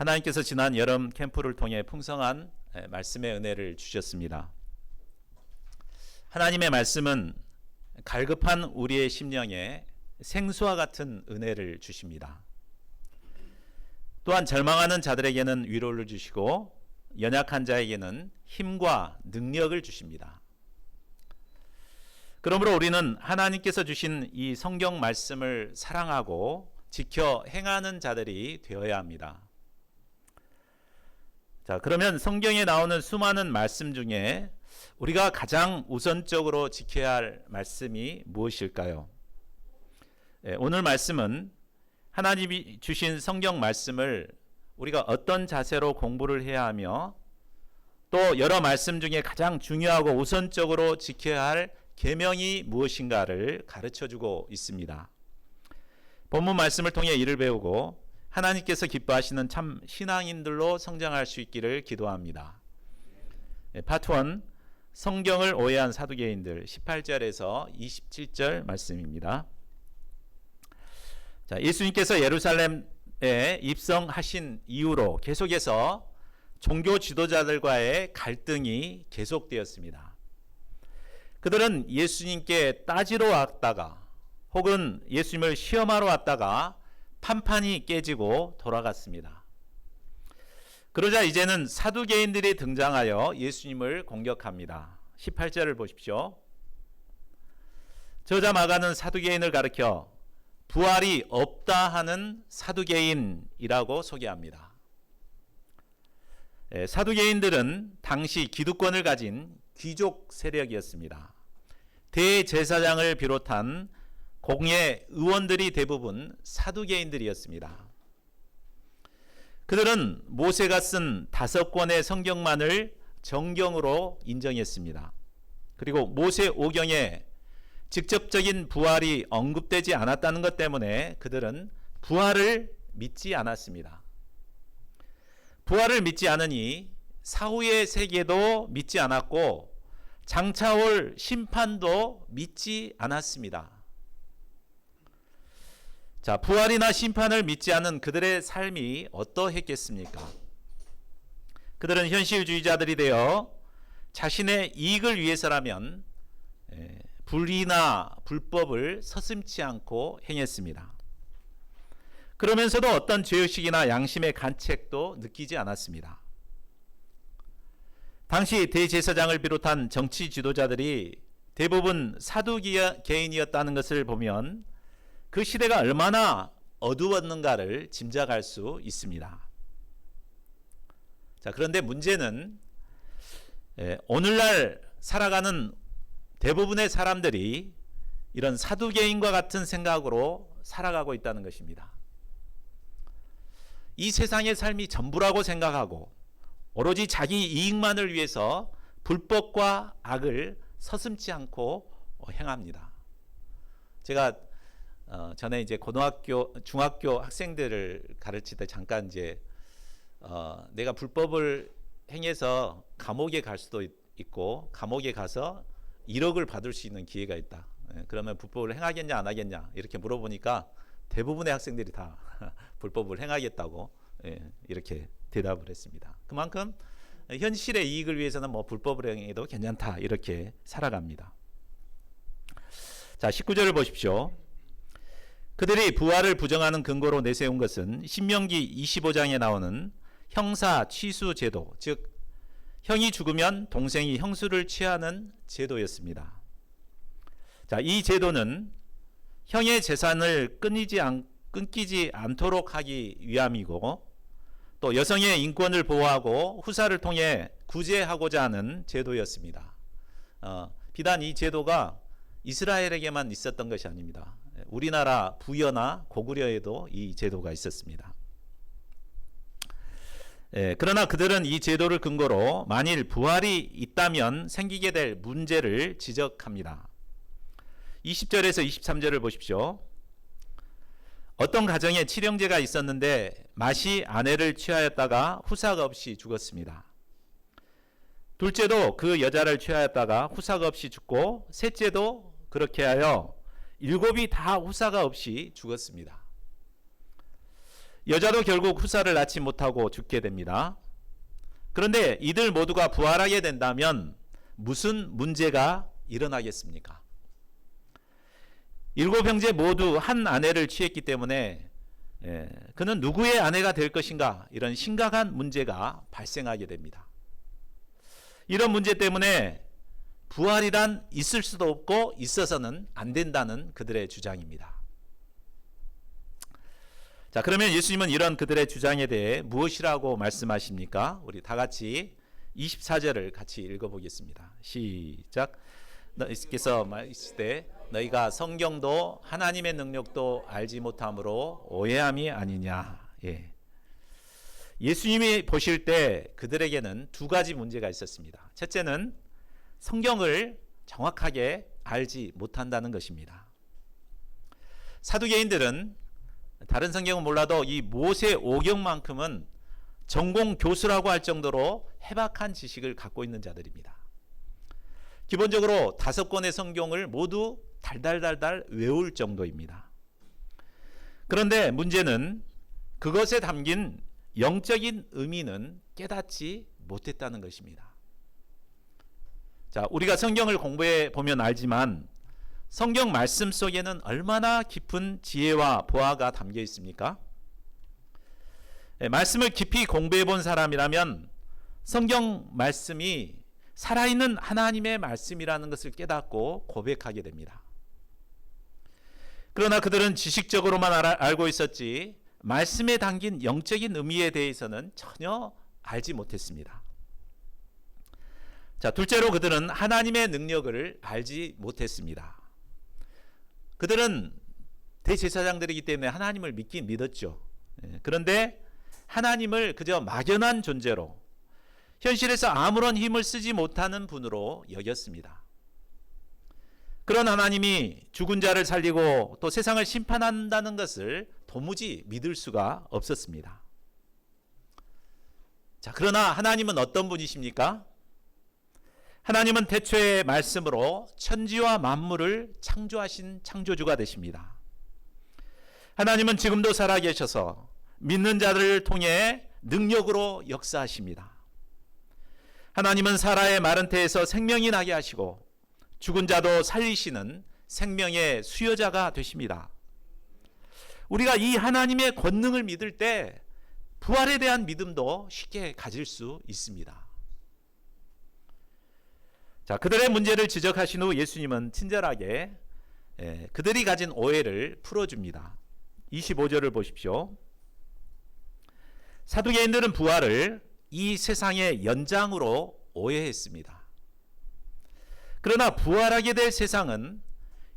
하나님께서 지난 여름 캠프를 통해 풍성한 말씀의 은혜를 주셨습니다. 하나님의 말씀은 갈급한 우리의 심령에 생수와 같은 은혜를 주십니다. 또한 절망하는 자들에게는 위로를 주시고 연약한 자에게는 힘과 능력을 주십니다. 그러므로 우리는 하나님께서 주신 이 성경 말씀을 사랑하고 지켜 행하는 자들이 되어야 합니다. 자, 그러면 성경에 나오는 수많은 말씀 중에 우리가 가장 우선적으로 지켜야 할 말씀이 무엇일까요? 오늘 말씀은 하나님이 주신 성경 말씀을 우리가 어떤 자세로 공부를 해야 하며 또 여러 말씀 중에 가장 중요하고 우선적으로 지켜야 할 계명이 무엇인가를 가르쳐주고 있습니다. 본문 말씀을 통해 이를 배우고 하나님께서 기뻐하시는 참 신앙인들로 성장할 수 있기를 기도합니다. 파트 1, 성경을 오해한 사두개인들 18절에서 27절 말씀입니다. 자, 예수님께서 예루살렘에 입성하신 이후로 계속해서 종교 지도자들과의 갈등이 계속되었습니다. 그들은 예수님께 따지러 왔다가 혹은 예수님을 시험하러 왔다가 판판이 깨지고 돌아갔습니다. 그러자 이제는 사두개인들이 등장하여 예수님을 공격합니다. 18절을 보십시오. 저자 마가는 사두개인을 가리켜 부활이 없다 하는 사두개인이라고 소개합니다. 사두개인들은 당시 기득권을 가진 귀족 세력이었습니다. 대제사장을 비롯한 공예 의원들이 대부분 사두개인들이었습니다. 그들은 모세가 쓴 5권의 성경만을 정경으로 인정했습니다. 그리고 모세 오경에 직접적인 부활이 언급되지 않았다는 것 때문에 그들은 부활을 믿지 않았습니다. 부활을 믿지 않으니 사후의 세계도 믿지 않았고 장차 올 심판도 믿지 않았습니다. 자, 부활이나 심판을 믿지 않은 그들의 삶이 어떠했겠습니까? 그들은 현실주의자들이 되어 자신의 이익을 위해서라면 불의나 불법을 서슴지 않고 행했습니다. 그러면서도 어떤 죄의식이나 양심의 간책도 느끼지 않았습니다. 당시 대제사장을 비롯한 정치 지도자들이 대부분 사두개인이었다는 것을 보면 그 시대가 얼마나 어두웠는가를 짐작할 수 있습니다. 자, 그런데 문제는 오늘날 살아가는 대부분의 사람들이 이런 사두개인과 같은 생각으로 살아가고 있다는 것입니다. 이 세상의 삶이 전부라고 생각하고 오로지 자기 이익만을 위해서 불법과 악을 서슴지 않고 행합니다. 제가 전에 이제 고등학교, 중학교 학생들을 가르칠 때 잠깐 이제 내가 불법을 행해서 감옥에 갈 수도 있고 감옥에 가서 1억을 받을 수 있는 기회가 있다. 그러면 불법을 행하겠냐 안 하겠냐 이렇게 물어보니까 대부분의 학생들이 다 불법을 행하겠다고 이렇게 대답을 했습니다. 그만큼 현실의 이익을 위해서는 뭐 불법을 행해도 괜찮다 이렇게 살아갑니다. 자, 19절을 보십시오. 그들이 부활을 부정하는 근거로 내세운 것은 신명기 25장에 나오는 형사 취수 제도, 즉 형이 죽으면 동생이 형수를 취하는 제도였습니다. 자, 이 제도는 형의 재산을 끊기지 않도록 하기 위함이고 또 여성의 인권을 보호하고 후사를 통해 구제하고자 하는 제도였습니다. 비단 이 제도가 이스라엘에게만 있었던 것이 아닙니다. 우리나라 부여나 고구려에도 이 제도가 있었습니다. 그러나 그들은 이 제도를 근거로 만일 부활이 있다면 생기게 될 문제를 지적합니다. 20절에서 23절을 보십시오. 어떤 가정에 칠형제가 있었는데 맏이 아내를 취하였다가 후사가 없이 죽었습니다. 둘째도 그 여자를 취하였다가 후사가 없이 죽고 셋째도 그렇게 하여 7이 다 후사가 없이 죽었습니다. 여자도 결국 후사를 낳지 못하고 죽게 됩니다. 그런데 이들 모두가 부활하게 된다면 무슨 문제가 일어나겠습니까? 7형제 모두 한 아내를 취했기 때문에 그는 누구의 아내가 될 것인가, 이런 심각한 문제가 발생하게 됩니다. 이런 문제 때문에 부활이란 있을 수도 없고 있어서는 안 된다는 그들의 주장입니다. 자, 그러면 예수님은 이런 그들의 주장에 대해 무엇이라고 말씀하십니까? 우리 다 같이 24절을 같이 읽어보겠습니다. 시작. 너희께서 말했을 때 너희가 성경도 하나님의 능력도 알지 못함으로 오해함이 아니냐. 예수님이 보실 때 그들에게는 두 가지 문제가 있었습니다. 첫째는 성경을 정확하게 알지 못한다는 것입니다. 사두개인들은 다른 성경은 몰라도 이 모세 오경만큼은 전공 교수라고 할 정도로 해박한 지식을 갖고 있는 자들입니다. 기본적으로 5권의 성경을 모두 달달달달 외울 정도입니다. 그런데 문제는 그것에 담긴 영적인 의미는 깨닫지 못했다는 것입니다. 자, 우리가 성경을 공부해 보면 알지만 성경 말씀 속에는 얼마나 깊은 지혜와 보화가 담겨 있습니까? 말씀을 깊이 공부해 본 사람이라면 성경 말씀이 살아있는 하나님의 말씀이라는 것을 깨닫고 고백하게 됩니다. 그러나 그들은 지식적으로만 알고 있었지 말씀에 담긴 영적인 의미에 대해서는 전혀 알지 못했습니다. 자, 둘째로 그들은 하나님의 능력을 알지 못했습니다. 그들은 대제사장들이기 때문에 하나님을 믿긴 믿었죠. 그런데 하나님을 그저 막연한 존재로, 현실에서 아무런 힘을 쓰지 못하는 분으로 여겼습니다. 그런 하나님이 죽은 자를 살리고 또 세상을 심판한다는 것을 도무지 믿을 수가 없었습니다. 자, 그러나 하나님은 어떤 분이십니까? 하나님은 태초의 말씀으로 천지와 만물을 창조하신 창조주가 되십니다. 하나님은 지금도 살아계셔서 믿는 자들을 통해 능력으로 역사하십니다. 하나님은 사라의 마른 태에서 생명이 나게 하시고 죽은 자도 살리시는 생명의 수여자가 되십니다. 우리가 이 하나님의 권능을 믿을 때 부활에 대한 믿음도 쉽게 가질 수 있습니다. 자, 그들의 문제를 지적하신 후 예수님은 친절하게 그들이 가진 오해를 풀어줍니다. 25절을 보십시오. 사두개인들은 부활을 이 세상의 연장으로 오해했습니다. 그러나 부활하게 될 세상은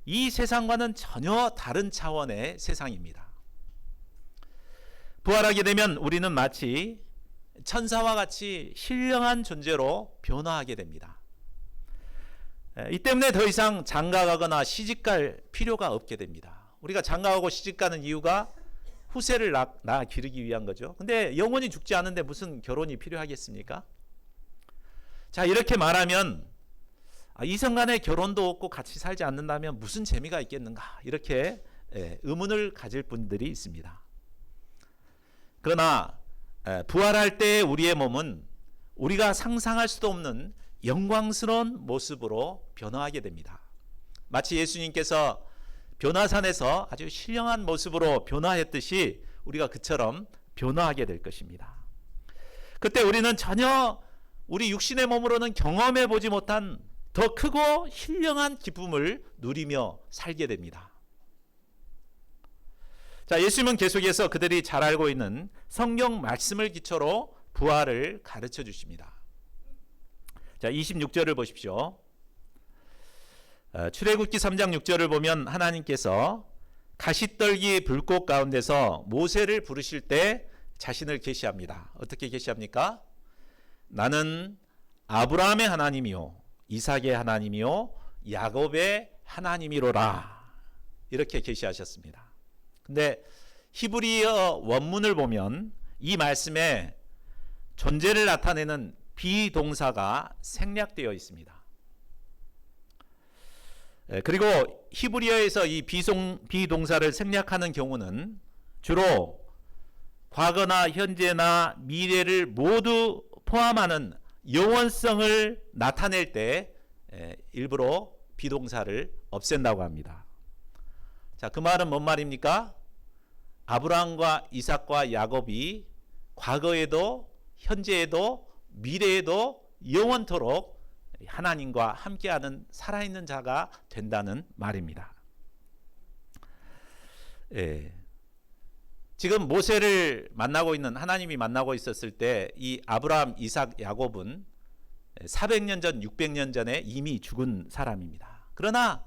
이 세상과는 전혀 다른 차원의 세상입니다. 부활하게 되면 우리는 마치 천사와 같이 신령한 존재로 변화하게 됩니다. 이 때문에 더 이상 장가가거나 시집갈 필요가 없게 됩니다. 우리가 장가가고 시집가는 이유가 후세를 낳아 기르기 위한 거죠. 근데 영원히 죽지 않은데 무슨 결혼이 필요하겠습니까? 자, 이렇게 말하면 이성 간의 결혼도 없고 같이 살지 않는다면 무슨 재미가 있겠는가, 이렇게 의문을 가질 분들이 있습니다. 그러나 부활할 때 우리의 몸은 우리가 상상할 수도 없는 영광스러운 모습으로 변화하게 됩니다. 마치 예수님께서 변화산에서 아주 신령한 모습으로 변화했듯이 우리가 그처럼 변화하게 될 것입니다. 그때 우리는 전혀 우리 육신의 몸으로는 경험해 보지 못한 더 크고 신령한 기쁨을 누리며 살게 됩니다. 자, 예수님은 계속해서 그들이 잘 알고 있는 성경 말씀을 기초로 부활을 가르쳐 주십니다. 자, 26절을 보십시오. 출애굽기 3장 6절을 보면 하나님께서 가시떨기 불꽃 가운데서 모세를 부르실 때 자신을 계시합니다. 어떻게 계시합니까? 나는 아브라함의 하나님이요 이삭의 하나님이요 야곱의 하나님이로라, 이렇게 계시하셨습니다. 근데 히브리어 원문을 보면 이 말씀에 존재를 나타내는 비동사가 생략되어 있습니다. 그리고 히브리어에서 이 비동사를 생략하는 경우는 주로 과거나 현재나 미래를 모두 포함하는 영원성을 나타낼 때 일부러 비동사를 없앤다고 합니다. 자, 그 말은 뭔 말입니까? 아브라함과 이삭과 야곱이 과거에도 현재에도 미래에도 영원토록 하나님과 함께하는 살아있는 자가 된다는 말입니다. 지금 모세를 만나고 있는, 하나님이 만나고 있었을 때 이 아브라함, 이삭, 야곱은 400년 전, 600년 전에 이미 죽은 사람입니다. 그러나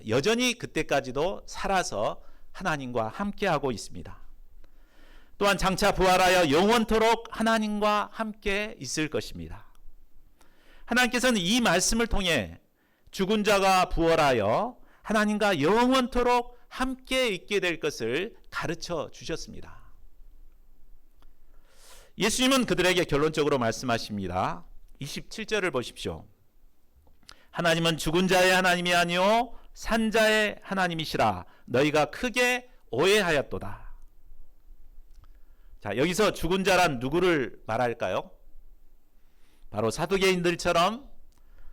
여전히 그때까지도 살아서 하나님과 함께하고 있습니다. 또한 장차 부활하여 영원토록 하나님과 함께 있을 것입니다. 하나님께서는 이 말씀을 통해 죽은 자가 부활하여 하나님과 영원토록 함께 있게 될 것을 가르쳐 주셨습니다. 예수님은 그들에게 결론적으로 말씀하십니다. 27절을 보십시오. 하나님은 죽은 자의 하나님이 아니요 산 자의 하나님이시라 너희가 크게 오해하였도다. 자, 여기서 죽은 자란 누구를 말할까요? 바로 사두개인들처럼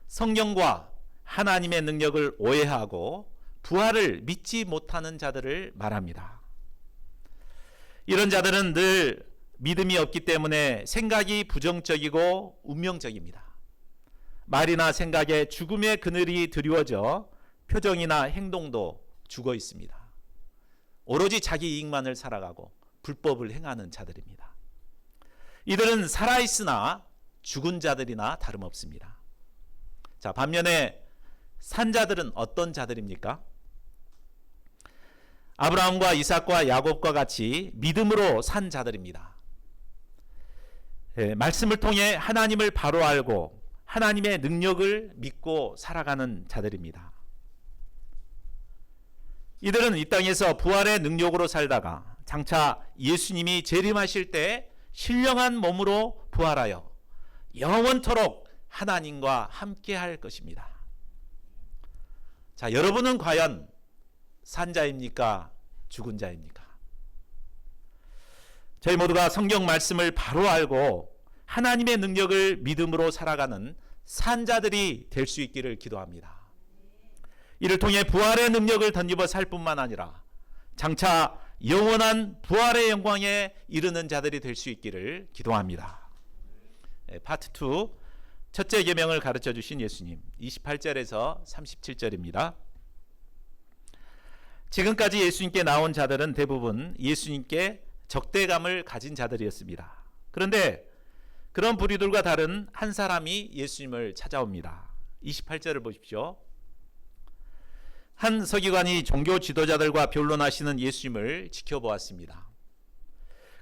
성경과 하나님의 능력을 오해하고 부활을 믿지 못하는 자들을 말합니다. 이런 자들은 늘 믿음이 없기 때문에 생각이 부정적이고 운명적입니다. 말이나 생각에 죽음의 그늘이 드리워져 표정이나 행동도 죽어 있습니다. 오로지 자기 이익만을 살아가고 불법을 행하는 자들입니다. 이들은 살아있으나 죽은 자들이나 다름없습니다. 자, 반면에 산 자들은 어떤 자들입니까? 아브라함과 이삭과 야곱과 같이 믿음으로 산 자들입니다. 말씀을 통해 하나님을 바로 알고 하나님의 능력을 믿고 살아가는 자들입니다. 이들은 이 땅에서 부활의 능력으로 살다가 장차 예수님이 재림하실 때 신령한 몸으로 부활하여 영원토록 하나님과 함께할 것입니다. 자, 여러분은 과연 산 자입니까? 죽은 자입니까? 저희 모두가 성경 말씀을 바로 알고 하나님의 능력을 믿음으로 살아가는 산 자들이 될 수 있기를 기도합니다. 이를 통해 부활의 능력을 덧입어 살 뿐만 아니라 장차 영원한 부활의 영광에 이르는 자들이 될 수 있기를 기도합니다. 파트 2, 첫째 계명을 가르쳐 주신 예수님, 28절에서 37절입니다. 지금까지 예수님께 나온 자들은 대부분 예수님께 적대감을 가진 자들이었습니다. 그런데 그런 부류들과 다른 한 사람이 예수님을 찾아옵니다. 28절을 보십시오. 한 서기관이 종교 지도자들과 변론하시는 예수님을 지켜보았습니다.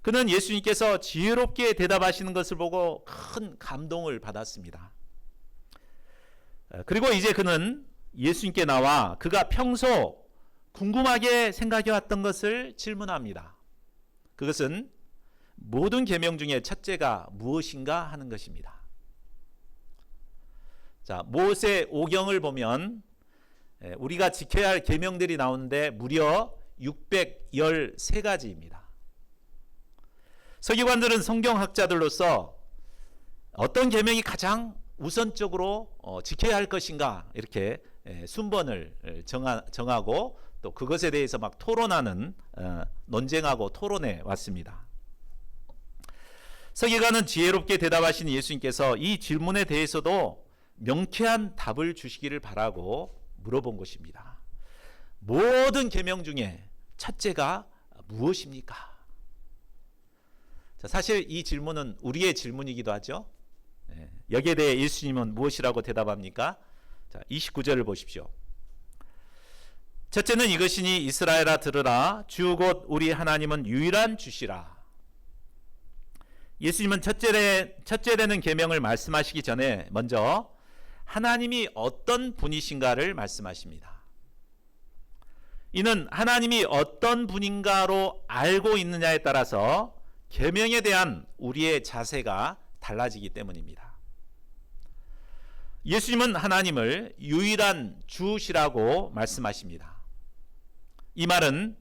그는 예수님께서 지혜롭게 대답하시는 것을 보고 큰 감동을 받았습니다. 그리고 이제 그는 예수님께 나와 그가 평소 궁금하게 생각해왔던 것을 질문합니다. 그것은 모든 계명 중에 첫째가 무엇인가 하는 것입니다. 자, 모세 오경을 보면 우리가 지켜야 할 계명들이 나오는데 무려 613가지입니다. 서기관들은 성경학자들로서 어떤 계명이 가장 우선적으로 지켜야 할 것인가 이렇게 순번을 정하고 또 그것에 대해서 막 토론하는 논쟁하고 토론해 왔습니다. 서기관은 지혜롭게 대답하신 예수님께서 이 질문에 대해서도 명쾌한 답을 주시기를 바라고 물어본 것입니다. 모든 계명 중에 첫째가 무엇입니까? 자, 사실 이 질문은 우리의 질문이기도 하죠. 여기에 대해 예수님은 무엇이라고 대답합니까? 자, 29절을 보십시오. 첫째는 이것이니 이스라엘아 들으라 주 곧 우리 하나님은 유일한 주시라. 예수님은 첫째되는 계명을 말씀하시기 전에 먼저 하나님이 어떤 분이신가를 말씀하십니다. 이는 하나님이 어떤 분인가로 알고 있느냐에 따라서 계명에 대한 우리의 자세가 달라지기 때문입니다. 예수님은 하나님을 유일한 주시라고 말씀하십니다. 이 말은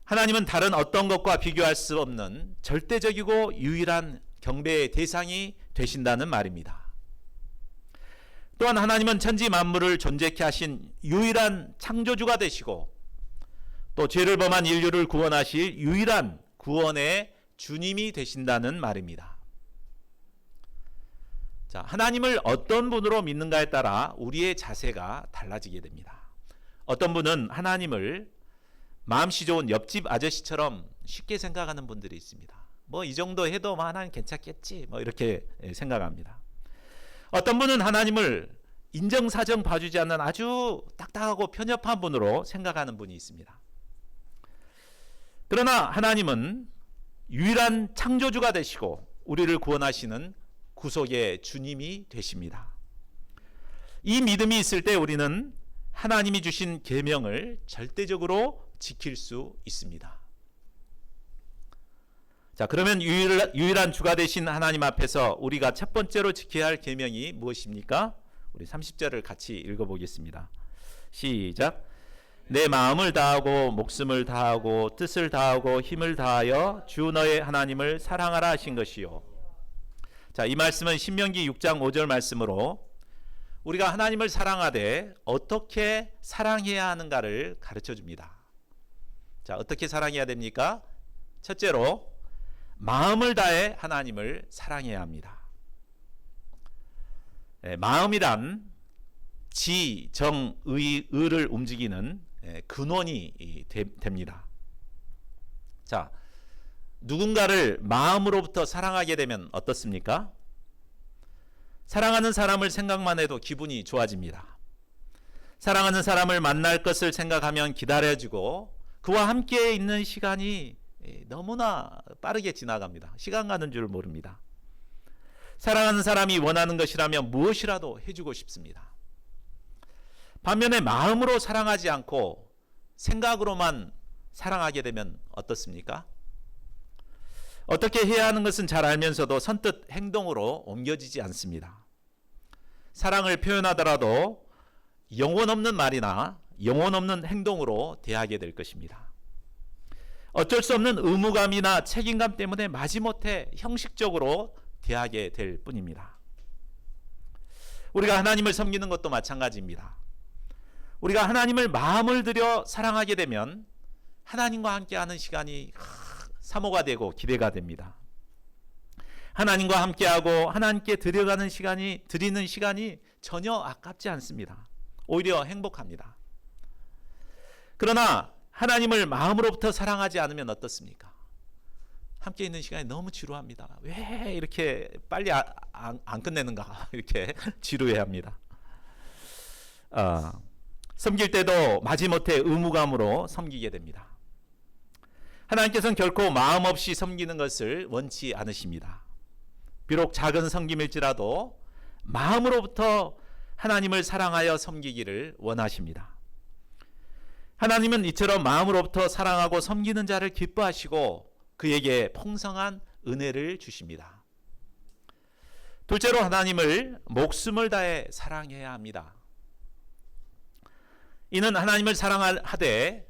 하나님은 다른 어떤 것과 비교할 수 없는 절대적이고 유일한 경배의 대상이 되신다는 말입니다. 또한 하나님은 천지 만물을 존재케 하신 유일한 창조주가 되시고 또 죄를 범한 인류를 구원하실 유일한 구원의 주님이 되신다는 말입니다. 자, 하나님을 어떤 분으로 믿는가에 따라 우리의 자세가 달라지게 됩니다. 어떤 분은 하나님을 마음씨 좋은 옆집 아저씨처럼 쉽게 생각하는 분들이 있습니다. 뭐 이 정도 해도 하나님 괜찮겠지 뭐 이렇게 생각합니다. 어떤 분은 하나님을 인정사정 봐주지 않는 아주 딱딱하고 편협한 분으로 생각하는 분이 있습니다. 그러나 하나님은 유일한 창조주가 되시고 우리를 구원하시는 구속의 주님이 되십니다. 이 믿음이 있을 때 우리는 하나님이 주신 계명을 절대적으로 지킬 수 있습니다. 자, 그러면 유일한 주가 되신 하나님 앞에서 우리가 첫 번째로 지켜야 할 계명이 무엇입니까? 우리 30절을 같이 읽어보겠습니다. 시작. 내 마음을 다하고 목숨을 다하고 뜻을 다하고 힘을 다하여 주 너의 하나님을 사랑하라 하신 것이요. 자, 이 말씀은 신명기 6장 5절 말씀으로 우리가 하나님을 사랑하되 어떻게 사랑해야 하는가를 가르쳐 줍니다. 자, 어떻게 사랑해야 됩니까? 첫째로 마음을 다해 하나님을 사랑해야 합니다. 마음이란 지, 정, 의를 움직이는 근원이 됩니다. 자, 누군가를 마음으로부터 사랑하게 되면 어떻습니까? 사랑하는 사람을 생각만 해도 기분이 좋아집니다. 사랑하는 사람을 만날 것을 생각하면 기다려지고 그와 함께 있는 시간이 너무나 빠르게 지나갑니다. 시간 가는 줄 모릅니다. 사랑하는 사람이 원하는 것이라면 무엇이라도 해주고 싶습니다. 반면에 마음으로 사랑하지 않고 생각으로만 사랑하게 되면 어떻습니까? 어떻게 해야 하는 것은 잘 알면서도 선뜻 행동으로 옮겨지지 않습니다. 사랑을 표현하더라도 영혼 없는 말이나 영혼 없는 행동으로 대하게 될 것입니다. 어쩔 수 없는 의무감이나 책임감 때문에 마지못해 형식적으로 대하게 될 뿐입니다. 우리가 하나님을 섬기는 것도 마찬가지입니다. 우리가 하나님을 마음을 들여 사랑하게 되면 하나님과 함께하는 시간이 사모가 되고 기대가 됩니다. 하나님과 함께하고 하나님께 드리는 시간이 전혀 아깝지 않습니다. 오히려 행복합니다. 그러나 하나님을 마음으로부터 사랑하지 않으면 어떻습니까? 함께 있는 시간이 너무 지루합니다. 왜 이렇게 빨리 안 끝내는가 이렇게 지루해합니다. 섬길 때도 마지못해 의무감으로 섬기게 됩니다. 하나님께서는 결코 마음 없이 섬기는 것을 원치 않으십니다. 비록 작은 섬김일지라도 마음으로부터 하나님을 사랑하여 섬기기를 원하십니다. 하나님은 이처럼 마음으로부터 사랑하고 섬기는 자를 기뻐하시고 그에게 풍성한 은혜를 주십니다. 둘째로 하나님을 목숨을 다해 사랑해야 합니다. 이는 하나님을 사랑하되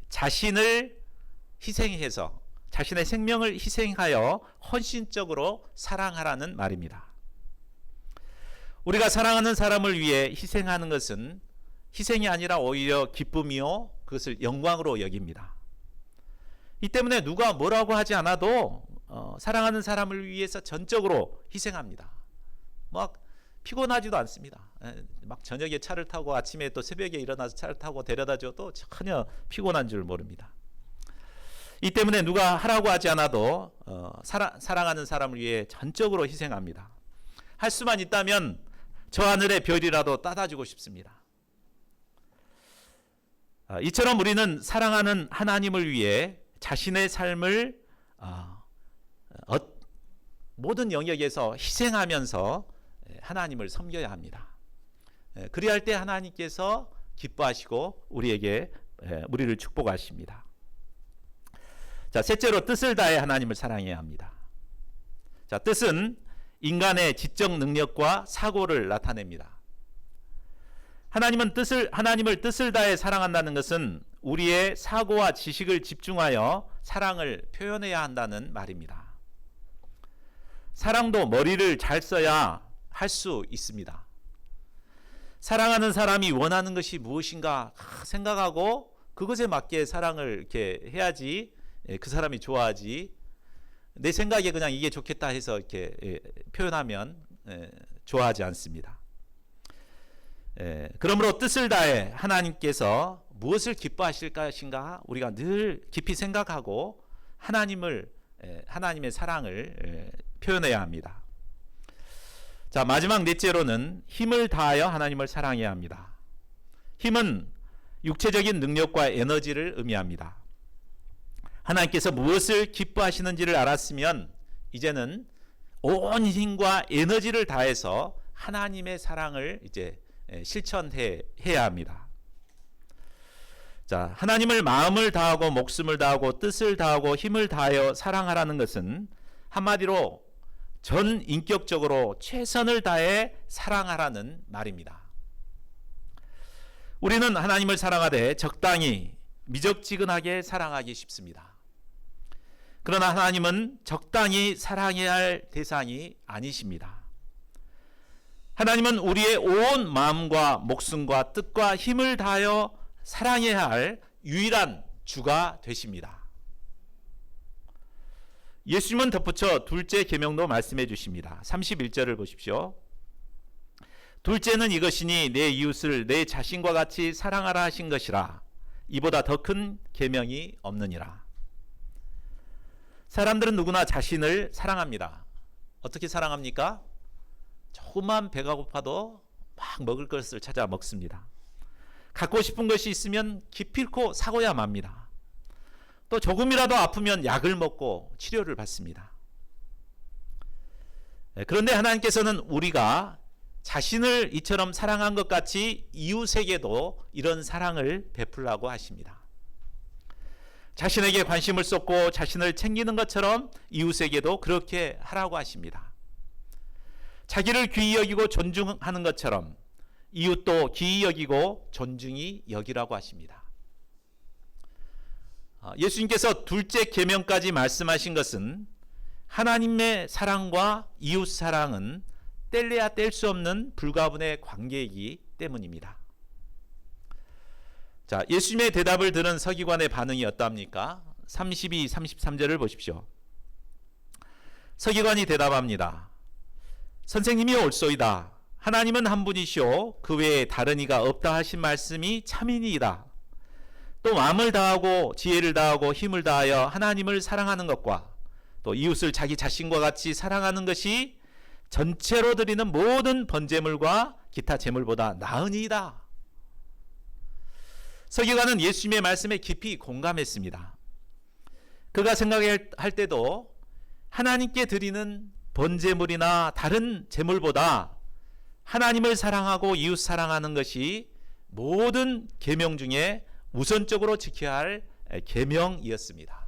자신을 희생해서 자신의 생명을 희생하여 헌신적으로 사랑하라는 말입니다. 우리가 사랑하는 사람을 위해 희생하는 것은 희생이 아니라 오히려 기쁨이요 그것을 영광으로 여깁니다. 이 때문에 누가 뭐라고 하지 않아도 사랑하는 사람을 위해서 전적으로 희생합니다. 막 피곤하지도 않습니다. 막 저녁에 차를 타고 아침에 또 새벽에 일어나서 차를 타고 데려다 줘도 전혀 피곤한 줄 모릅니다. 이 때문에 누가 하라고 하지 않아도 사랑하는 사람을 위해 전적으로 희생합니다. 할 수만 있다면 저 하늘의 별이라도 따다주고 싶습니다. 이처럼 우리는 사랑하는 하나님을 위해 자신의 삶을 모든 영역에서 희생하면서 하나님을 섬겨야 합니다. 그리할 때 하나님께서 기뻐하시고 우리를 축복하십니다. 자, 셋째로 뜻을 다해 하나님을 사랑해야 합니다. 자, 뜻은 인간의 지적 능력과 사고를 나타냅니다. 하나님을 뜻을 다해 사랑한다는 것은 우리의 사고와 지식을 집중하여 사랑을 표현해야 한다는 말입니다. 사랑도 머리를 잘 써야 할 수 있습니다. 사랑하는 사람이 원하는 것이 무엇인가 생각하고 그것에 맞게 사랑을 이렇게 해야지 그 사람이 좋아하지, 내 생각에 그냥 이게 좋겠다 해서 이렇게 표현하면 좋아하지 않습니다. 그러므로 뜻을 다해 하나님께서 무엇을 기뻐하실 것인가 우리가 늘 깊이 생각하고 하나님의 사랑을 표현해야 합니다. 자, 마지막 넷째로는 힘을 다하여 하나님을 사랑해야 합니다. 힘은 육체적인 능력과 에너지를 의미합니다. 하나님께서 무엇을 기뻐하시는지를 알았으면 이제는 온 힘과 에너지를 다해서 하나님의 사랑을 이제 실천해야 합니다. 자, 하나님을 마음을 다하고 목숨을 다하고 뜻을 다하고 힘을 다하여 사랑하라는 것은 한마디로 전 인격적으로 최선을 다해 사랑하라는 말입니다. 우리는 하나님을 사랑하되 적당히 미적지근하게 사랑하기 쉽습니다. 그러나 하나님은 적당히 사랑해야 할 대상이 아니십니다. 하나님은 우리의 온 마음과 목숨과 뜻과 힘을 다하여 사랑해야 할 유일한 주가 되십니다. 예수님은 덧붙여 둘째 계명도 말씀해 주십니다. 31절을 보십시오. 둘째는 이것이니 내 이웃을 내 자신과 같이 사랑하라 하신 것이라. 이보다 더 큰 계명이 없느니라. 사람들은 누구나 자신을 사랑합니다. 어떻게 사랑합니까? 조금만 배가 고파도 막 먹을 것을 찾아 먹습니다. 갖고 싶은 것이 있으면 기필코 사고야 맙니다. 또 조금이라도 아프면 약을 먹고 치료를 받습니다. 그런데 하나님께서는 우리가 자신을 이처럼 사랑한 것 같이 이웃에게도 이런 사랑을 베풀라고 하십니다. 자신에게 관심을 쏟고 자신을 챙기는 것처럼 이웃에게도 그렇게 하라고 하십니다. 자기를 귀히 여기고 존중하는 것처럼 이웃도 귀히 여기고 존중히 여기라고 하십니다. 예수님께서 둘째 계명까지 말씀하신 것은 하나님의 사랑과 이웃 사랑은 뗄래야 뗄 수 없는 불가분의 관계이기 때문입니다. 자, 예수님의 대답을 들은 서기관의 반응이 어떠합니까? 32, 33절을 보십시오. 서기관이 대답합니다. 선생님이 옳소이다. 하나님은 한 분이시오 그 외에 다른 이가 없다 하신 말씀이 참이니이다. 또 마음을 다하고 지혜를 다하고 힘을 다하여 하나님을 사랑하는 것과 또 이웃을 자기 자신과 같이 사랑하는 것이 전체로 드리는 모든 번제물과 기타 제물보다 나으니이다. 서기관은 예수님의 말씀에 깊이 공감했습니다. 그가 생각할 때도 하나님께 드리는 번제물이나 다른 제물보다 하나님을 사랑하고 이웃 사랑하는 것이 모든 계명 중에 우선적으로 지켜야 할 계명이었습니다.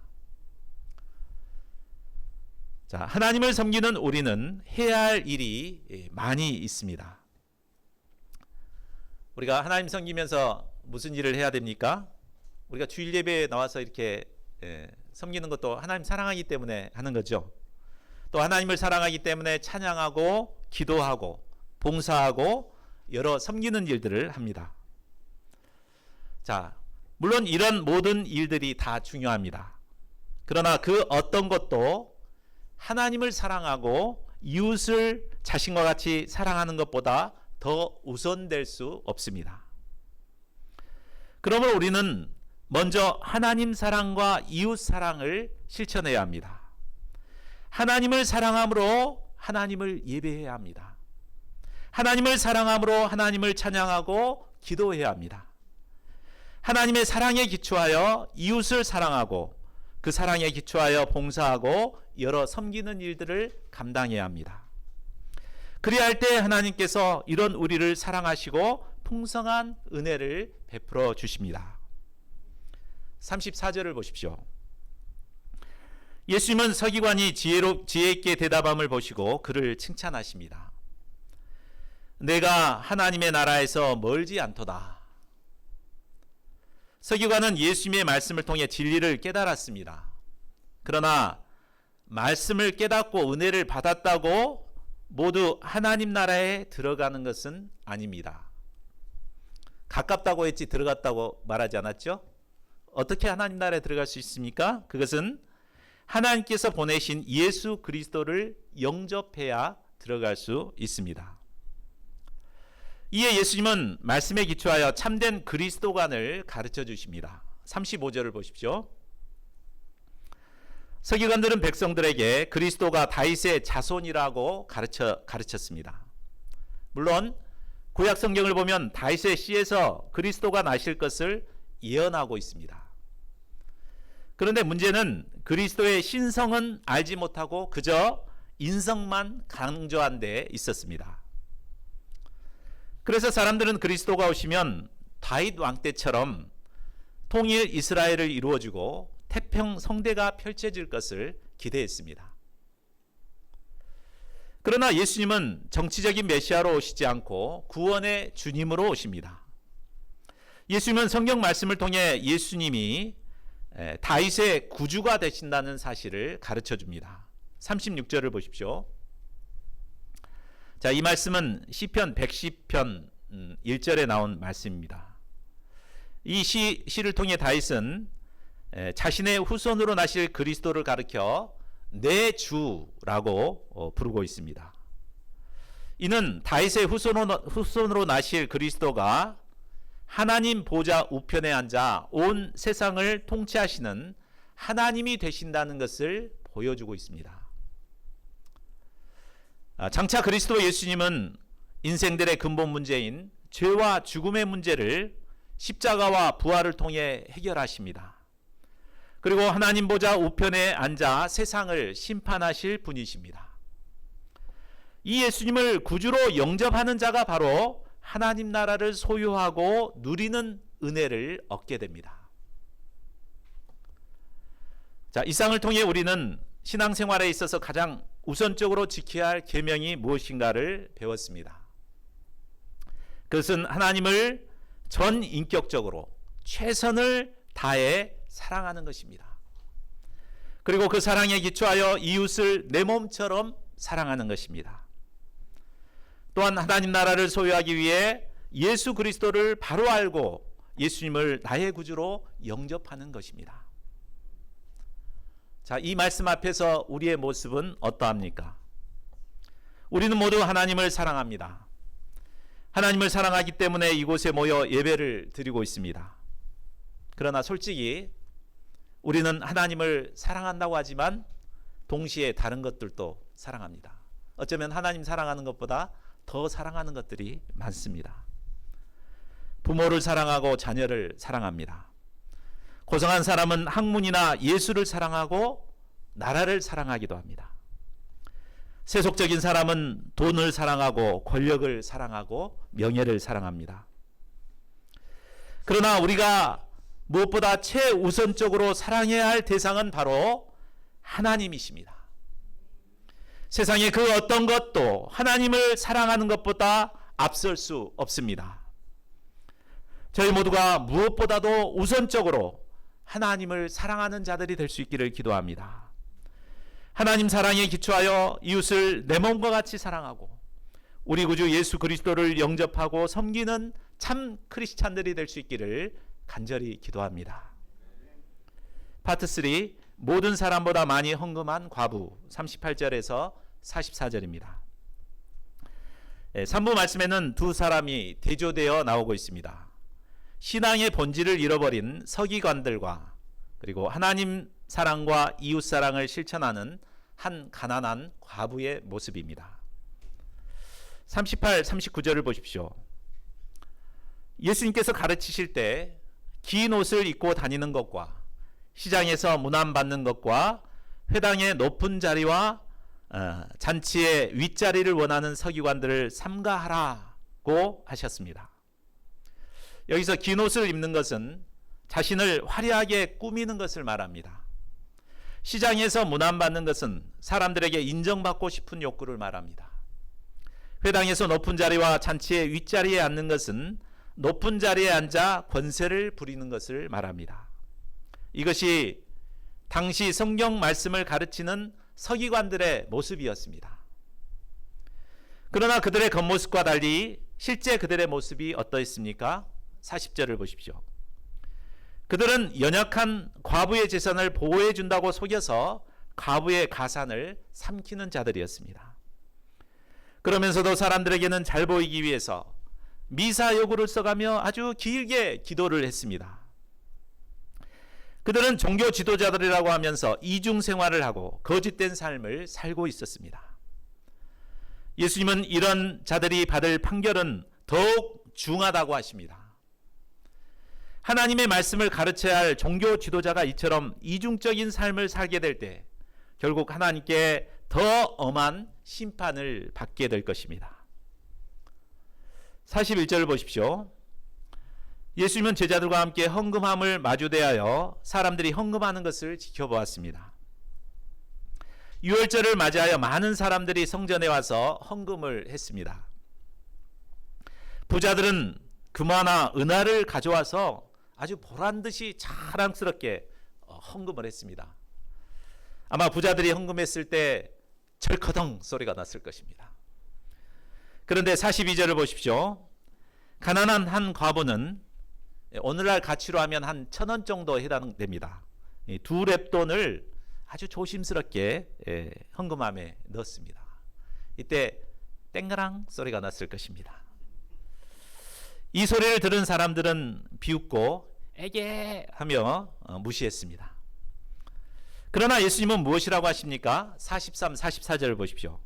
자, 하나님을 섬기는 우리는 해야 할 일이 많이 있습니다. 우리가 하나님 섬기면서 무슨 일을 해야 됩니까? 우리가 주일 예배에 나와서 이렇게 섬기는 것도 하나님 사랑하기 때문에 하는 거죠. 또 하나님을 사랑하기 때문에 찬양하고 기도하고 봉사하고 여러 섬기는 일들을 합니다. 자, 물론 이런 모든 일들이 다 중요합니다. 그러나 그 어떤 것도 하나님을 사랑하고 이웃을 자신과 같이 사랑하는 것보다 더 우선될 수 없습니다. 그러므로 우리는 먼저 하나님 사랑과 이웃 사랑을 실천해야 합니다. 하나님을 사랑함으로 하나님을 예배해야 합니다. 하나님을 사랑함으로 하나님을 찬양하고 기도해야 합니다. 하나님의 사랑에 기초하여 이웃을 사랑하고 그 사랑에 기초하여 봉사하고 여러 섬기는 일들을 감당해야 합니다. 그래야 할 때 하나님께서 이런 우리를 사랑하시고 풍성한 은혜를 베풀어 주십니다. 34절을 보십시오. 예수님은 서기관이 지혜 있게 대답함을 보시고 그를 칭찬하십니다. 내가 하나님의 나라에서 멀지 않도다. 서기관은 예수님의 말씀을 통해 진리를 깨달았습니다. 그러나 말씀을 깨닫고 은혜를 받았다고 모두 하나님 나라에 들어가는 것은 아닙니다. 가깝다고 했지 들어갔다고 말하지 않았죠? 어떻게 하나님 나라에 들어갈 수 있습니까? 그것은 하나님께서 보내신 예수 그리스도를 영접해야 들어갈 수 있습니다. 이에 예수님은 말씀에 기초하여 참된 그리스도관을 가르쳐 주십니다. 35절을 보십시오. 서기관들은 백성들에게 그리스도가 다윗의 자손이라고 가르쳤습니다. 물론 구약 성경을 보면 다윗의 씨에서 그리스도가 나실 것을 예언하고 있습니다. 그런데 문제는 그리스도의 신성은 알지 못하고 그저 인성만 강조한 데 있었습니다. 그래서 사람들은 그리스도가 오시면 다윗 왕 때처럼 통일 이스라엘을 이루어주고 태평 성대가 펼쳐질 것을 기대했습니다. 그러나 예수님은 정치적인 메시아로 오시지 않고 구원의 주님으로 오십니다. 예수님은 성경 말씀을 통해 예수님이 다윗의 구주가 되신다는 사실을 가르쳐 줍니다. 36절을 보십시오. 자, 이 말씀은 시편 110편 1절에 나온 말씀입니다. 이 시를 통해 다윗은 자신의 후손으로 나실 그리스도를 가리켜 내 주라고 부르고 있습니다. 이는 다윗의 후손으로 나실 그리스도가 하나님 보좌 우편에 앉아 온 세상을 통치하시는 하나님이 되신다는 것을 보여주고 있습니다. 장차 그리스도 예수님은 인생들의 근본 문제인 죄와 죽음의 문제를 십자가와 부활을 통해 해결하십니다. 그리고 하나님 보좌 우편에 앉아 세상을 심판하실 분이십니다. 이 예수님을 구주로 영접하는 자가 바로 하나님 나라를 소유하고 누리는 은혜를 얻게 됩니다. 자, 이상을 통해 우리는 신앙생활에 있어서 가장 우선적으로 지켜야 할 계명이 무엇인가를 배웠습니다. 그것은 하나님을 전 인격적으로 최선을 다해 사랑하는 것입니다. 그리고 그 사랑에 기초하여 이웃을 내 몸처럼 사랑하는 것입니다. 또한 하나님 나라를 소유하기 위해 예수 그리스도를 바로 알고 예수님을 나의 구주로 영접하는 것입니다. 자, 이 말씀 앞에서 우리의 모습은 어떠합니까? 우리는 모두 하나님을 사랑합니다. 하나님을 사랑하기 때문에 이곳에 모여 예배를 드리고 있습니다. 그러나 솔직히 우리는 하나님을 사랑한다고 하지만 동시에 다른 것들도 사랑합니다. 어쩌면 하나님 사랑하는 것보다 더 사랑하는 것들이 많습니다. 부모를 사랑하고 자녀를 사랑합니다. 고상한 사람은 학문이나 예술을 사랑하고 나라를 사랑하기도 합니다. 세속적인 사람은 돈을 사랑하고 권력을 사랑하고 명예를 사랑합니다. 그러나 우리가 무엇보다 최우선적으로 사랑해야 할 대상은 바로 하나님이십니다. 세상의 그 어떤 것도 하나님을 사랑하는 것보다 앞설 수 없습니다. 저희 모두가 무엇보다도 우선적으로 하나님을 사랑하는 자들이 될 수 있기를 기도합니다. 하나님 사랑에 기초하여 이웃을 내 몸과 같이 사랑하고 우리 구주 예수 그리스도를 영접하고 섬기는 참 크리스찬들이 될 수 있기를 간절히 기도합니다. 파트 3, 모든 사람보다 많이 헌금한 과부, 38절에서 44절입니다. 3부 말씀에는 두 사람이 대조되어 나오고 있습니다. 신앙의 본질을 잃어버린 서기관들과 그리고 하나님 사랑과 이웃 사랑을 실천하는 한 가난한 과부의 모습입니다. 38, 39절을 보십시오. 예수님께서 가르치실 때 긴 옷을 입고 다니는 것과 시장에서 문안받는 것과 회당의 높은 자리와 잔치의 윗자리를 원하는 서기관들을 삼가하라고 하셨습니다. 여기서 긴 옷을 입는 것은 자신을 화려하게 꾸미는 것을 말합니다. 시장에서 문안받는 것은 사람들에게 인정받고 싶은 욕구를 말합니다. 회당에서 높은 자리와 잔치의 윗자리에 앉는 것은 높은 자리에 앉아 권세를 부리는 것을 말합니다. 이것이 당시 성경 말씀을 가르치는 서기관들의 모습이었습니다. 그러나 그들의 겉모습과 달리 실제 그들의 모습이 어떠했습니까? 40절을 보십시오. 그들은 연약한 과부의 재산을 보호해 준다고 속여서 과부의 가산을 삼키는 자들이었습니다. 그러면서도 사람들에게는 잘 보이기 위해서 미사 여구를 써가며 아주 길게 기도를 했습니다. 그들은 종교 지도자들이라고 하면서 이중 생활을 하고 거짓된 삶을 살고 있었습니다. 예수님은 이런 자들이 받을 판결은 더욱 중하다고 하십니다. 하나님의 말씀을 가르쳐야 할 종교 지도자가 이처럼 이중적인 삶을 살게 될 때 결국 하나님께 더 엄한 심판을 받게 될 것입니다. 41절을 보십시오. 예수님은 제자들과 함께 헌금함을 마주대하여 사람들이 헌금하는 것을 지켜보았습니다. 유월절을 맞이하여 많은 사람들이 성전에 와서 헌금을 했습니다. 부자들은 금화나 은화를 가져와서 아주 보란듯이 자랑스럽게 헌금을 했습니다. 아마 부자들이 헌금했을 때 절커덩 소리가 났을 것입니다. 그런데 42절을 보십시오. 가난한 한 과부는 오늘날 가치로 하면 한 1,000원 정도 해당됩니다. 2렙돈을 아주 조심스럽게 헌금함에 넣었습니다. 이때 땡그랑 소리가 났을 것입니다. 이 소리를 들은 사람들은 비웃고 에게 하며 무시했습니다. 그러나 예수님은 무엇이라고 하십니까? 43, 44절을 보십시오.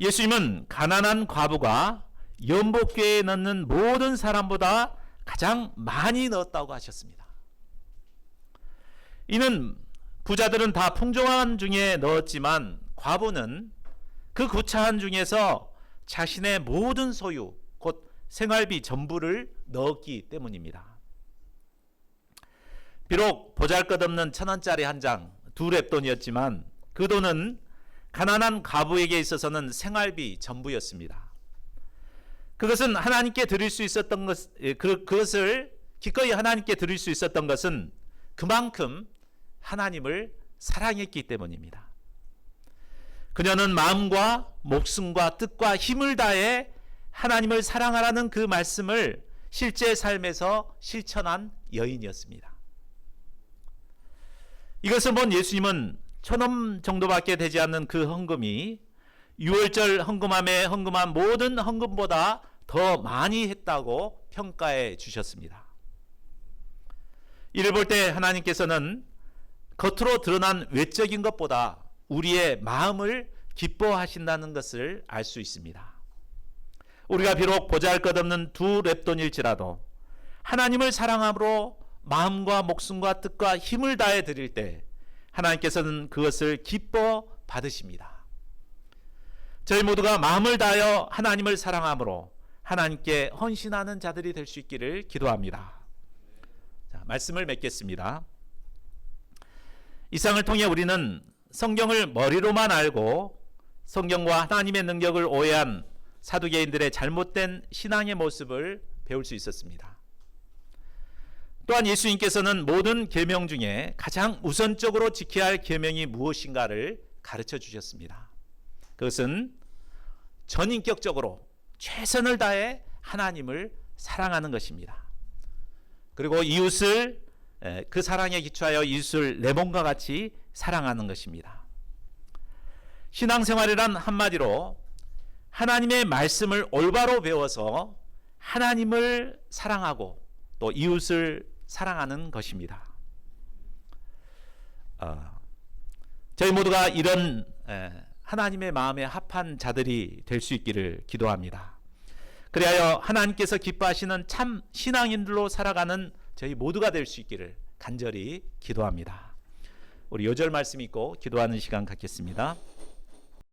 예수님은 가난한 과부가 연복궤에 넣는 모든 사람보다 가장 많이 넣었다고 하셨습니다. 이는 부자들은 다 풍족한 중에 넣었지만 과부는 그 구차한 중에서 자신의 모든 소유, 곧 생활비 전부를 넣었기 때문입니다. 비록 보잘것없는 1,000원짜리 한 장, 2렙돈이었지만 그 돈은 가난한 과부에게 있어서는 생활비 전부였습니다. 그것은 하나님께 드릴 수 있었던 그것을 기꺼이 하나님께 드릴 수 있었던 것은 그만큼 하나님을 사랑했기 때문입니다. 그녀는 마음과 목숨과 뜻과 힘을 다해 하나님을 사랑하라는 그 말씀을 실제 삶에서 실천한 여인이었습니다. 이것을 본 예수님은 1,000원 정도밖에 되지 않는 그 헌금이 유월절 헌금함에 헌금한 모든 헌금보다 더 많이 했다고 평가해 주셨습니다. 이를 볼 때 하나님께서는 겉으로 드러난 외적인 것보다 우리의 마음을 기뻐하신다는 것을 알 수 있습니다. 우리가 비록 보잘것없는 2렙돈일지라도 하나님을 사랑함으로 마음과 목숨과 뜻과 힘을 다해 드릴 때 하나님께서는 그것을 기뻐 받으십니다. 저희 모두가 마음을 다하여 하나님을 사랑함으로 하나님께 헌신하는 자들이 될 수 있기를 기도합니다. 자, 말씀을 맺겠습니다. 이상을 통해 우리는 성경을 머리로만 알고 성경과 하나님의 능력을 오해한 사두개인들의 잘못된 신앙의 모습을 배울 수 있었습니다. 또한 예수님께서는 모든 계명 중에 가장 우선적으로 지켜야 할 계명이 무엇인가를 가르쳐 주셨습니다. 그것은 전인격적으로 최선을 다해 하나님을 사랑하는 것입니다. 그리고 이웃을 그 사랑에 기초하여 이웃을 내 몸과 같이 사랑하는 것입니다. 신앙생활이란 한마디로 하나님의 말씀을 올바로 배워서 하나님을 사랑하고 또 이웃을 사랑하는 것입니다. 저희 모두가 이런 하나님의 마음에 합한 자들이 될 수 있기를 기도합니다. 그리하여 하나님께서 기뻐하시는 참 신앙인들로 살아가는 저희 모두가 될 수 있기를 간절히 기도합니다. 우리 요절 말씀 읽고 기도하는 시간 갖겠습니다.